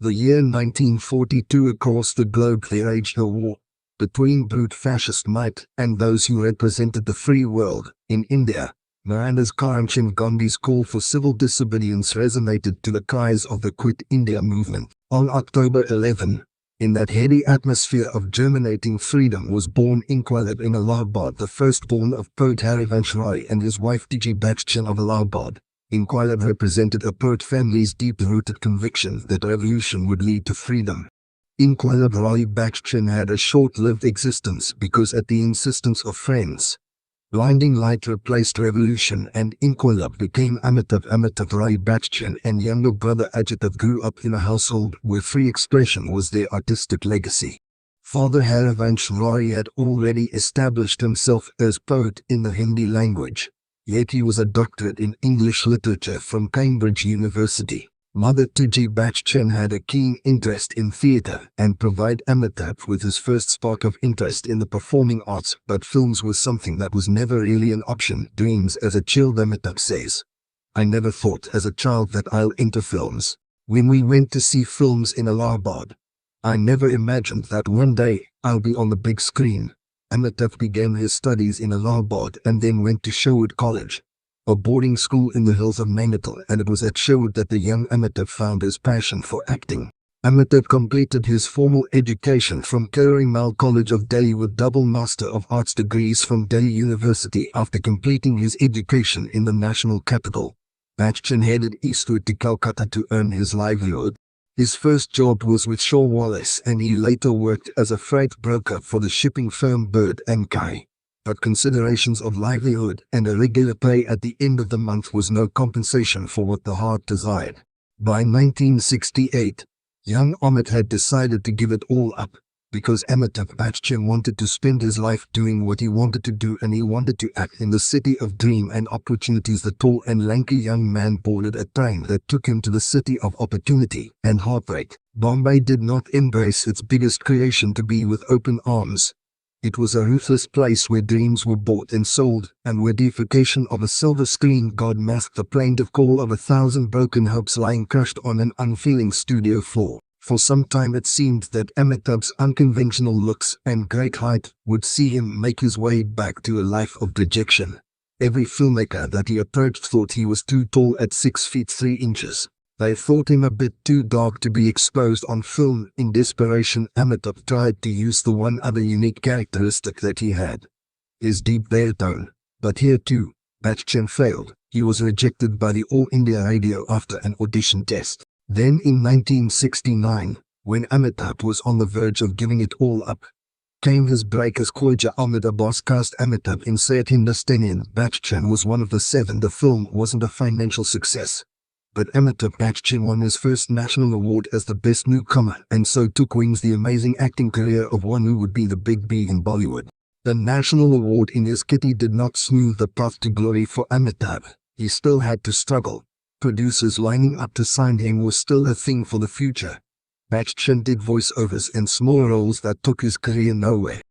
The year 1942 across the globe there raged a war between brute fascist might and those who represented the free world. In India, Mahatma Gandhi's call for civil disobedience resonated to the cries of the Quit India movement. On October 11, in that heady atmosphere of germinating freedom was born Inquilab in Allahabad, the firstborn of poet Harivansh Roy and his wife Amitabh Bachchan of Allahabad. Inquilab represented a poet family's deep-rooted conviction that revolution would lead to freedom. Inquilab Roy Bachchan had a short-lived existence because at the insistence of friends, blinding light replaced revolution and Inquilab became Amitabh Roy Bachchan and younger brother Ajitav grew up in a household where free expression was their artistic legacy. Father Harivansh Roy had already established himself as poet in the Hindi language, yet he was a doctorate in English literature from Cambridge University. Mother Tuji Bachchan had a keen interest in theatre and provided Amitabh with his first spark of interest in the performing arts, but films was something that was never really an option. Dreams as a child, Amitabh says. I never thought as a child that I'll enter films. When we went to see films in Allahabad, I never imagined that one day I'll be on the big screen. Amitabh began his studies in Allahabad and then went to Sherwood College, a boarding school in the hills of Nainital, and it was at Sherwood that the young Amitabh found his passion for acting. Amitabh completed his formal education from Karimal College of Delhi with double Master of Arts degrees from Delhi University. After completing his education in the national capital, Bachchan headed eastward to Calcutta to earn his livelihood. His first job was with Shaw Wallace and he later worked as a freight broker for the shipping firm Bird & Kai. But considerations of livelihood and a regular pay at the end of the month was no compensation for what the heart desired. By 1968, young Amit had decided to give it all up, because Amitabh Bachchan wanted to spend his life doing what he wanted to do and he wanted to act in the city of dream and opportunities. The tall and lanky young man boarded a train that took him to the city of opportunity and heartbreak. Bombay did not embrace its biggest creation to be with open arms. It was a ruthless place where dreams were bought and sold, and where deification of a silver screen god masked the plaintive call of 1,000 broken hopes lying crushed on an unfeeling studio floor. For some time it seemed that Amitabh's unconventional looks and great height would see him make his way back to a life of dejection. Every filmmaker that he approached thought he was too tall at 6 feet 3 inches. They thought him a bit too dark to be exposed on film. In desperation, Amitabh tried to use the one other unique characteristic that he had, his deep baritone. But here too, Bachchan failed. He was rejected by the All India Radio after an audition test. Then in 1969, when Amitabh was on the verge of giving it all up, came his break as Khoja Almeda boss cast Amitabh in Sayat Hindustanian. Bachchan was one of the 7. The film wasn't a financial success, but Amitabh Bachchan won his first national award as the best newcomer, and so took wings the amazing acting career of one who would be the big B in Bollywood. The national award in his kitty did not smooth the path to glory for Amitabh. He still had to struggle. Producers lining up to sign him was still a thing for the future. Bachchan did voiceovers and small roles that took his career nowhere.